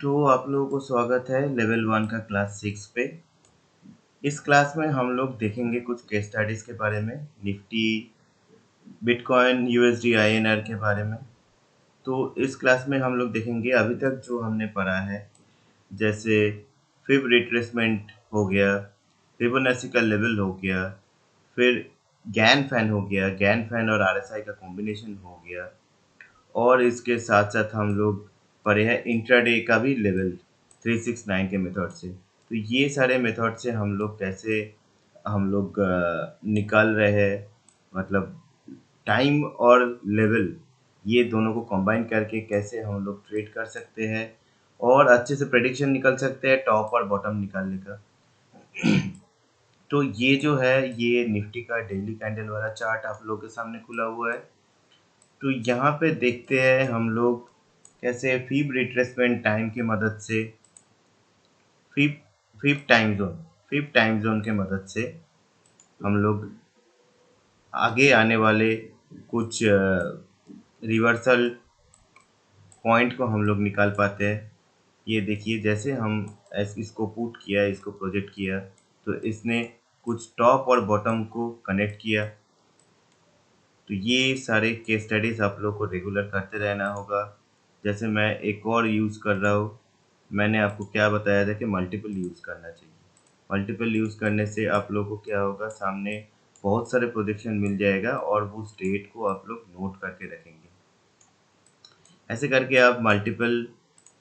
तो आप लोगों को स्वागत है लेवल 1 का क्लास 6 पे। इस क्लास में हम लोग देखेंगे कुछ केस स्टडीज के बारे में, निफ्टी, बिटकॉइन, यूएसडी, आईएनआर के बारे में। तो इस क्लास में हम लोग देखेंगे अभी तक जो हमने पढ़ा है, जैसे फिब रिट्रेसमेंट हो गया, फिबोनाची का लेवल हो गया, फिर गैन फैन हो गया, गैन फैन और आरएसआई का कॉम्बिनेशन हो गया, और इसके साथ साथ हम लोग पढ़े हैं इंट्राडे का भी लेवल 369 के मेथड से। तो ये सारे मेथड से हम लोग कैसे निकाल रहे हैं, मतलब टाइम और लेवल, ये दोनों को कंबाइन करके कैसे हम लोग ट्रेड कर सकते हैं और अच्छे से प्रेडिक्शन निकल सकते हैं टॉप और बॉटम निकालने का। तो ये जो है, ये निफ्टी का डेली कैंडल वाला चार्ट आप लोगों के सामने खुला हुआ है। तो यहाँ पे देखते हैं हम लोग कैसे फीब रिट्रेसमेंट टाइम की मदद से, फीब फीब टाइम जोन के मदद से हम लोग आगे आने वाले कुछ रिवर्सल पॉइंट को हम लोग निकाल पाते हैं। ये देखिए, जैसे हम इसको पुट किया, इसको प्रोजेक्ट किया, तो इसने कुछ टॉप और बॉटम को कनेक्ट किया। तो ये सारे केस स्टडीज आप लोग को रेगुलर करते रहना होगा। जैसे मैं एक और यूज़ कर रहा हूँ, मैंने आपको क्या बताया था कि मल्टीपल यूज़ करना चाहिए। मल्टीपल यूज़ करने से आप लोग को क्या होगा, सामने बहुत सारे प्रोजेक्शन मिल जाएगा और उस डेट को आप लोग नोट करके रखेंगे। ऐसे करके आप मल्टीपल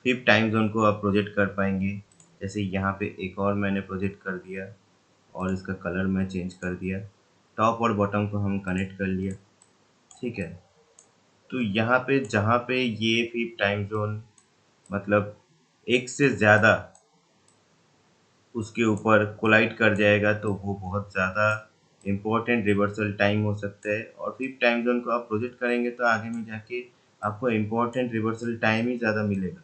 फिफ्थ टाइम जोन को आप प्रोजेक्ट कर पाएंगे। जैसे यहाँ पे एक और मैंने प्रोजेक्ट कर दिया और इसका कलर मैं चेंज कर दिया, टॉप और बॉटम को हम कनेक्ट कर लिया, ठीक है। तो यहाँ पे जहाँ पे ये फिफ्थ टाइम जोन मतलब एक से ज़्यादा उसके ऊपर कोलाइड कर जाएगा, तो वो बहुत ज़्यादा इम्पोर्टेंट रिवर्सल टाइम हो सकता है। और फिफ्थ टाइम जोन को आप प्रोजेक्ट करेंगे तो आगे में जाके आपको इम्पोर्टेंट रिवर्सल टाइम ही ज़्यादा मिलेगा।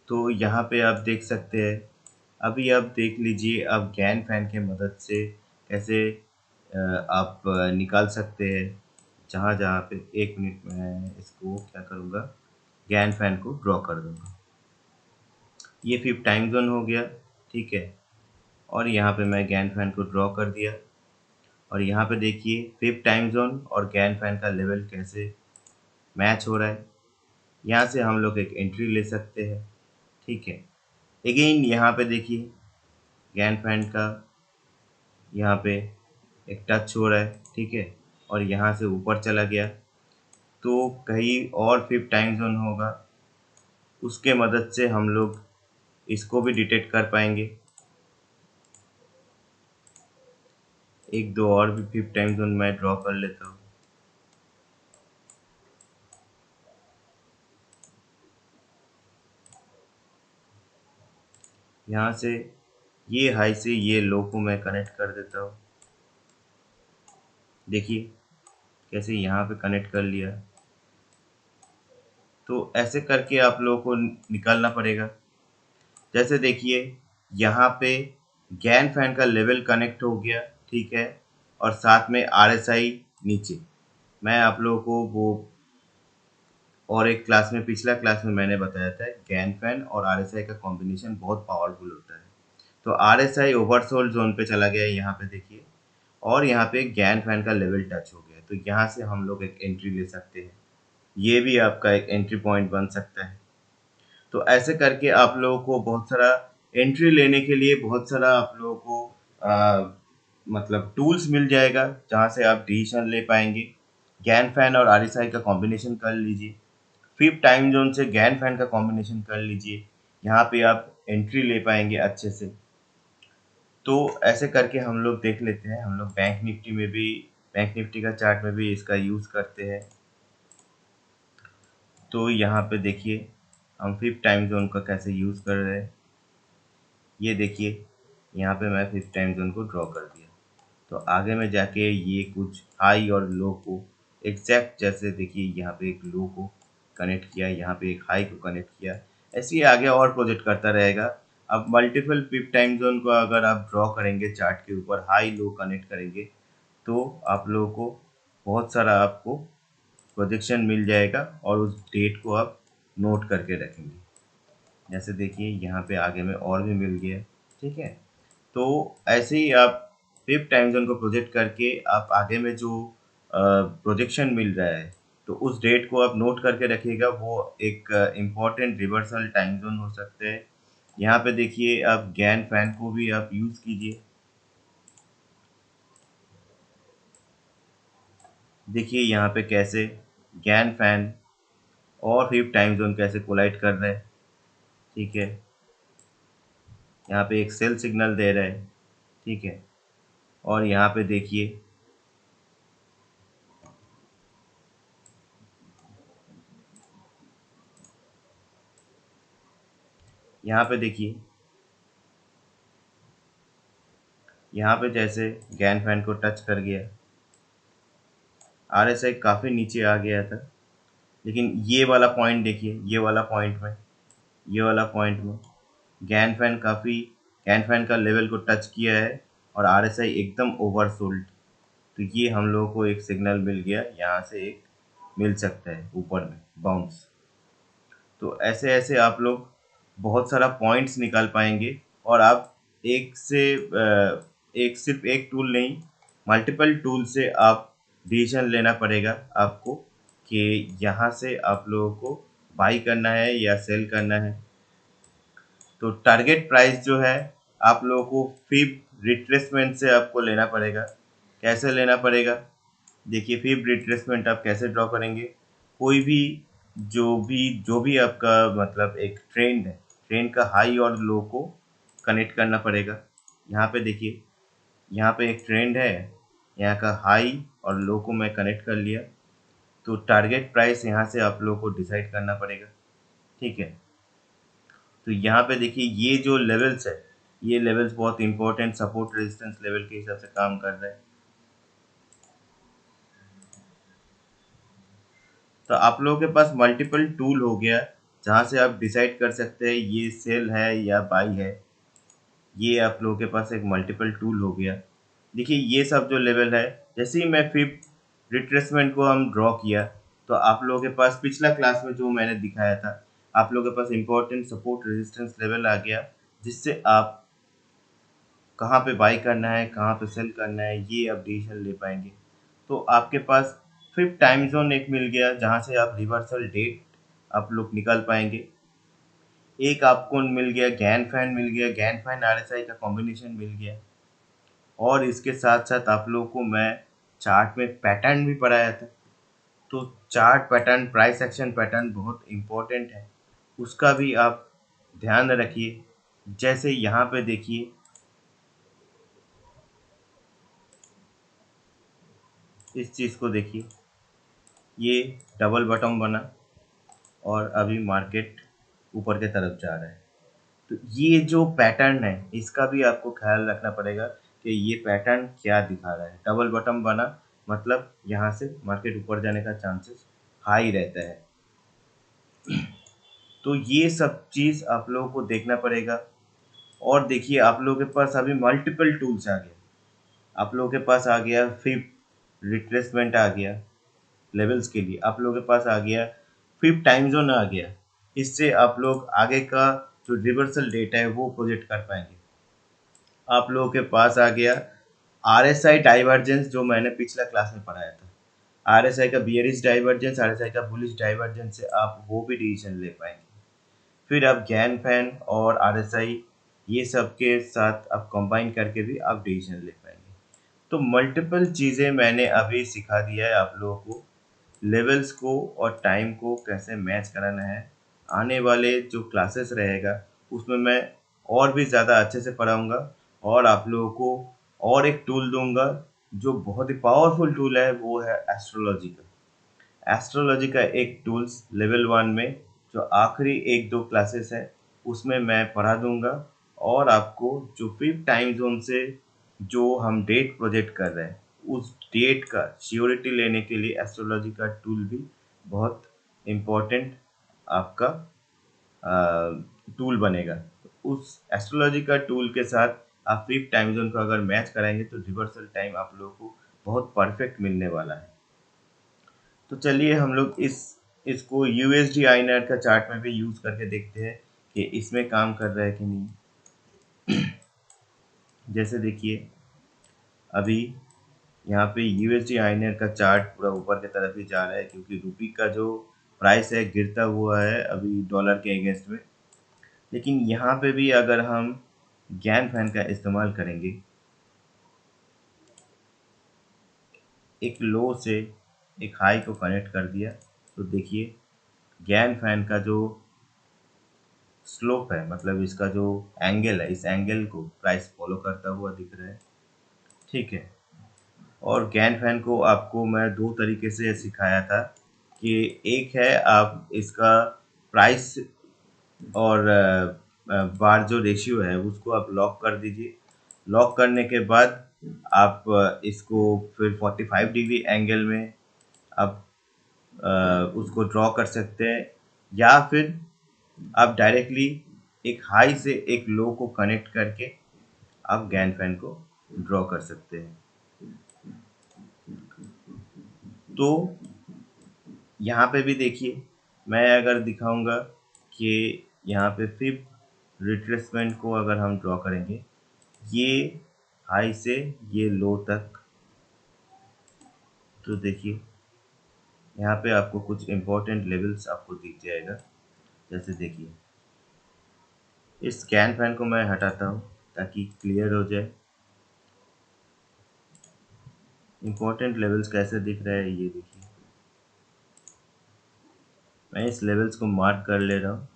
तो यहाँ पे आप देख सकते हैं, अभी आप देख लीजिए, आप गैन फैन के मदद से कैसे आप निकाल सकते हैं। जहाँ जहाँ पे, एक मिनट में इसको क्या करूँगा, गैन फैन को ड्रॉ कर दूँगा। ये फिफ्थ टाइम जोन हो गया, ठीक है। और यहाँ पे मैं गैन फैन को ड्रॉ कर दिया, और यहाँ पे देखिए फिफ्थ टाइम जोन और गैन फैन का लेवल कैसे मैच हो रहा है। यहाँ से हम लोग एक एंट्री ले सकते हैं, ठीक है। अगेन यहाँ पे देखिए गैन फैन का यहाँ पे एक टच हो रहा है, ठीक है, और यहाँ से ऊपर चला गया, तो कहीं और फिफ्थ टाइम जोन होगा, उसके मदद से हम लोग इसको भी डिटेक्ट कर पाएंगे। एक दो और भी फिफ्थ टाइम जोन मैं ड्रॉ कर लेता हूँ। यहाँ से ये हाई से ये लो को मैं कनेक्ट कर देता हूँ। देखिए कैसे यहाँ पे कनेक्ट कर लिया। तो ऐसे करके आप लोगों को निकालना पड़ेगा। जैसे देखिए यहाँ पे गैन फैन का लेवल कनेक्ट हो गया, ठीक है, और साथ में आरएसआई नीचे। मैं आप लोगों को वो और एक क्लास में, पिछला क्लास में मैंने बताया था, गैन फैन और आरएसआई का कॉम्बिनेशन बहुत पावरफुल होता है। तो आरएसआई ओवरसोल्ड जोन पे चला गया, यहाँ पे देखिए, और यहाँ पे गैन फैन का लेवल टच हो गया। तो यहाँ से हम लोग एक एंट्री ले सकते हैं। ये भी आपका एक एंट्री पॉइंट बन सकता है। तो ऐसे करके आप लोगों को बहुत सारा एंट्री लेने के लिए बहुत सारा आप लोगों को मतलब टूल्स मिल जाएगा, जहाँ से आप डिसीजन ले पाएंगे। गैन फैन और आरएसआई का कॉम्बिनेशन कर लीजिए, फिफ्थ टाइम जोन से गैन फैन का कॉम्बिनेशन कर लीजिए, यहाँ पे आप एंट्री ले पाएंगे अच्छे से। तो ऐसे करके हम लोग देख लेते हैं, हम लोग बैंक निफ्टी में भी, बैंक निफ्टी का चार्ट में भी इसका यूज़ करते हैं। तो यहाँ पे देखिए हम फिफ्थ टाइम जोन का कैसे यूज़ कर रहे हैं। ये देखिए यहाँ पे मैं फिफ्थ टाइम जोन को ड्रॉ कर दिया, तो आगे में जाके ये कुछ हाई और लो को एग्जैक्ट, जैसे देखिए यहाँ पे एक लो को कनेक्ट किया, यहाँ पे एक हाई को कनेक्ट किया, ऐसे ही आगे और प्रोजेक्ट करता रहेगा। अब मल्टीपल फिफ्थ टाइम जोन को अगर आप ड्रॉ करेंगे चार्ट के ऊपर, हाई लो कनेक्ट करेंगे, तो आप लोगों को बहुत सारा आपको प्रोजेक्शन मिल जाएगा और उस डेट को आप नोट करके रखेंगे। जैसे देखिए यहाँ पे आगे में और भी मिल गया, ठीक है। तो ऐसे ही आप फिफ्थ टाइम जोन को प्रोजेक्ट करके आप आगे में जो प्रोजेक्शन मिल रहा है, तो उस डेट को आप नोट करके रखिएगा। वो एक इम्पॉर्टेंट रिवर्सल टाइम जोन हो सकते हैं। यहाँ पे देखिए आप गैन फैन को भी आप यूज़ कीजिए। देखिए यहाँ पे कैसे गैन फैन और फिफ्थ टाइम जोन कैसे कोलाइड कर रहे हैं, ठीक है। यहाँ पे एक सेल सिग्नल दे रहा है, ठीक है। और यहाँ पे देखिए, यहाँ पे देखिए, यहाँ पे जैसे गैन फैन को टच कर गया, आरएसआई काफ़ी नीचे आ गया था, लेकिन ये वाला पॉइंट देखिए, ये वाला पॉइंट में गैन फैन का लेवल को टच किया है और आरएसआई एकदम ओवरसोल्ड। तो ये हम लोगों को एक सिग्नल मिल गया, यहाँ से एक मिल सकता है ऊपर में बाउंस। तो ऐसे ऐसे आप लोग बहुत सारा पॉइंट्स निकाल पाएंगे। और आप एक से एक सिर्फ एक टूल नहीं, मल्टीपल टूल से आप डिसीजन लेना पड़ेगा आपको कि यहाँ से आप लोगों को बाई करना है या सेल करना है। तो टारगेट प्राइस जो है आप लोगों को फिब रिट्रेसमेंट से आपको लेना पड़ेगा। कैसे लेना पड़ेगा? देखिए फिब रिट्रेसमेंट आप कैसे ड्रॉ करेंगे? कोई भी जो भी आपका मतलब एक ट्रेंड है, ट्रेंड का हाई और लो को कनेक्ट करना पड़ेगा। यहाँ पे देखिए, यहाँ पे एक ट्रेंड है, यहाँ का हाई और लो को मैं कनेक्ट कर लिया। तो टारगेट प्राइस यहाँ से आप लोगों को डिसाइड करना पड़ेगा, ठीक है। तो यहाँ पे देखिए ये जो लेवल्स है, ये लेवल्स बहुत इंपॉर्टेंट सपोर्ट रेजिस्टेंस लेवल के हिसाब से काम कर रहे हैं। तो आप लोगों के पास मल्टीपल टूल हो गया जहाँ से आप डिसाइड कर सकते हैं ये सेल है या बाई है। ये आप लोगों के पास एक मल्टीपल टूल हो गया। देखिए ये सब जो लेवल है, जैसे ही मैं फिफ्थ रिट्रेसमेंट को हम ड्रॉ किया, तो आप लोगों के पास पिछला क्लास में जो मैंने दिखाया था, आप लोगों के पास इंपॉर्टेंट सपोर्ट रेजिस्टेंस लेवल आ गया, जिससे आप कहाँ पे बाई करना है, कहाँ पे सेल करना है, ये आप डिसीजन ले पाएंगे। तो आपके पास फिफ्थ टाइम जोन एक मिल गया जहाँ से आप रिवर्सल डेट आप लोग निकाल पाएंगे। एक आपको मिल गया गैन फैन, मिल गया गैन फैन आरएसआई का कॉम्बिनेशन मिल गया। और इसके साथ साथ आप लोगों को मैं चार्ट में पैटर्न भी पढ़ाया था। तो chart pattern, price action pattern बहुत इंपॉर्टेंट है, उसका भी आप ध्यान रखिए। जैसे यहाँ पे देखिए, इस चीज़ को देखिए, ये डबल बॉटम बना और अभी मार्केट ऊपर की तरफ जा रहा है। तो ये जो पैटर्न है, इसका भी आपको ख्याल रखना पड़ेगा कि ये पैटर्न क्या दिखा रहा है। डबल बॉटम बना मतलब यहाँ से मार्केट ऊपर जाने का चांसेस हाई रहता है। तो ये सब चीज़ आप लोगों को देखना पड़ेगा। और देखिए आप लोगों के पास अभी मल्टीपल टूल्स आ गए। आप लोगों के पास आ गया फिफ्थ रिट्रेसमेंट आ गया लेवल्स के लिए, आप लोगों के पास आ गया फिफ्थ टाइम जोन आ गया। इससे आप लोग आगे का जो रिवर्सल डेटा है वो प्रोजेक्ट कर पाएंगे। आप लोगों के पास आ गया आरएसआई डाइवर्जेंस, जो मैंने पिछला क्लास में पढ़ाया था। आरएसआई का बियरिश डाइवर्जेंस, आरएसआई का बुलिश डाइवर्जेंस से आप वो भी डिसीजन ले पाएंगे। फिर आप गैन फैन और आरएसआई ये सब के साथ आप कंबाइन करके भी आप डिसीजन ले पाएंगे। तो मल्टीपल चीज़ें मैंने अभी सिखा दिया है आप लोगों को, लेवल्स को और टाइम को कैसे मैच कराना है। आने वाले जो क्लासेस रहेगा उसमें मैं और भी ज़्यादा अच्छे से पढ़ाऊँगा और आप लोगों को और एक टूल दूंगा जो बहुत ही पावरफुल टूल है, वो है एस्ट्रोलॉजी का। एस्ट्रोलॉजी का एक टूल्स लेवल 1 में जो आखिरी एक दो क्लासेस है उसमें मैं पढ़ा दूंगा। और आपको जो फिफ्थ टाइम जोन से जो हम डेट प्रोजेक्ट कर रहे हैं, उस डेट का श्योरिटी लेने के लिए एस्ट्रोलॉजी का टूल भी बहुत इम्पोर्टेंट आपका टूल बनेगा। उस एस्ट्रोलॉजी का टूल के साथ आप फिफ्थ टाइम जोन को अगर मैच कराएंगे तो रिवर्सल टाइम आप लोगों को बहुत परफेक्ट मिलने वाला है। तो चलिए हम लोग इसको यूएसडी आईएनआर का चार्ट में भी यूज़ करके देखते हैं कि इसमें काम कर रहा है कि नहीं। जैसे देखिए अभी यहाँ पे यूएसडी आईएनआर का चार्ट पूरा ऊपर की तरफ ही जा रहा है, क्योंकि रुपी का जो प्राइस है गिरता हुआ है अभी डॉलर के अगेंस्ट में। लेकिन यहाँ पे भी अगर हम गैन फैन का इस्तेमाल करेंगे, एक लो से एक हाई को कनेक्ट कर दिया, तो देखिए गैन फैन का जो स्लोप है, मतलब इसका जो एंगल है, इस एंगल को प्राइस फॉलो करता हुआ दिख रहा है। ठीक है, और गैन फैन को आपको मैं दो तरीके से सिखाया था कि एक है आप इसका प्राइस और बार जो रेशियो है उसको आप लॉक कर दीजिए। लॉक करने के बाद आप इसको फिर 45 डिग्री एंगल में आप उसको ड्रॉ कर सकते हैं, या फिर आप डायरेक्टली एक हाई से एक लो को कनेक्ट करके आप गैन फैन को ड्रॉ कर सकते हैं। तो यहाँ पे भी देखिए मैं अगर दिखाऊंगा कि यहाँ पे फिब रिट्रेसमेंट को अगर हम ड्रॉ करेंगे ये हाई से ये लो तक, तो देखिए यहाँ पे आपको कुछ इम्पोर्टेंट लेवल्स आपको दिख जाएगा। जैसे देखिए इस स्कैन फैन को मैं हटाता हूँ ताकि क्लियर हो जाए। इम्पोर्टेंट लेवल्स कैसे दिख रहा है ये देखिए, मैं इस लेवल्स को मार्क कर ले रहा हूँ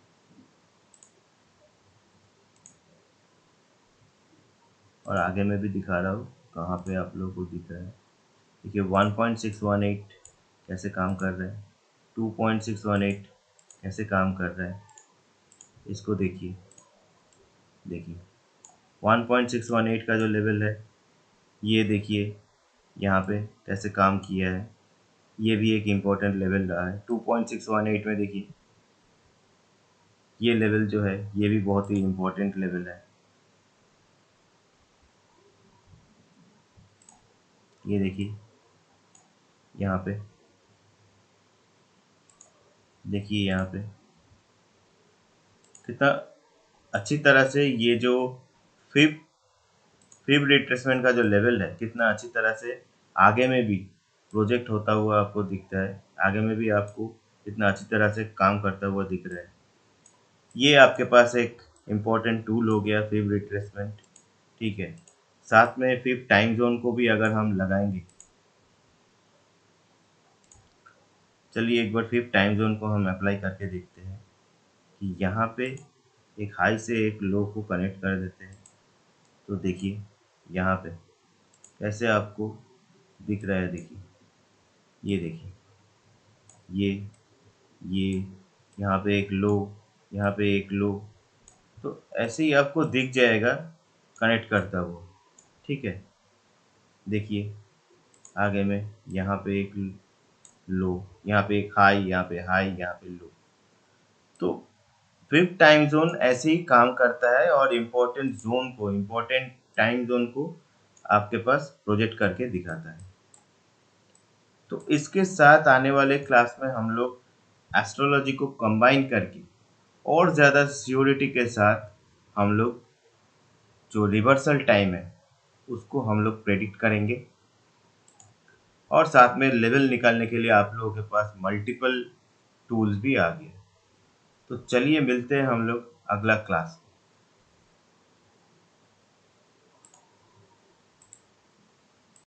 और आगे में भी दिखा रहा हूँ कहाँ पे आप लोगों को दिख रहा है। देखिए 1.618 कैसे काम कर रहा है, 2.618 कैसे काम कर रहा है, इसको देखिए। देखिए 1.618 का जो लेवल है ये देखिए यहाँ पे कैसे काम किया है, ये भी एक इम्पोर्टेंट लेवल रहा है। 2.618 में देखिए ये लेवल जो है ये भी बहुत ही इम्पोर्टेंट लेवल है। ये देखिए यहाँ पे, देखिए यहाँ पे कितना अच्छी तरह से ये जो फिब फिब रिट्रेसमेंट का जो लेवल है कितना अच्छी तरह से आगे में भी प्रोजेक्ट होता हुआ आपको दिखता है, आगे में भी आपको कितना अच्छी तरह से काम करता हुआ दिख रहा है। ये आपके पास एक इम्पोर्टेंट टूल हो गया फिब रिट्रेसमेंट। ठीक है, साथ में फिब टाइम जोन को भी अगर हम लगाएंगे, चलिए एक बार फिब टाइम जोन को हम अप्लाई करके देखते हैं कि यहाँ पे एक हाई से एक लो को कनेक्ट कर देते हैं। तो देखिए यहाँ पे कैसे आपको दिख रहा है, देखिए ये देखिए ये ये यहाँ पे एक लो, यहाँ पे एक लो, तो ऐसे ही आपको दिख जाएगा कनेक्ट करता हुआ। ठीक है, देखिए आगे में यहाँ पे एक लो, यहाँ पे एक हाई, यहाँ पे हाई, यहाँ पे लो। तो फिफ्थ टाइम जोन ऐसे ही काम करता है और इम्पोर्टेंट जोन को, इम्पोर्टेंट टाइम जोन को आपके पास प्रोजेक्ट करके दिखाता है। तो इसके साथ आने वाले क्लास में हम लोग एस्ट्रोलॉजी को कंबाइन करके और ज़्यादा सियोरिटी के साथ हम लोग जो रिवर्सल टाइम है उसको हम लोग प्रेडिक्ट करेंगे, और साथ में लेवल निकालने के लिए आप लोगों के पास मल्टीपल टूल्स भी आ गए। तो चलिए मिलते हैं हम लोग अगला क्लास।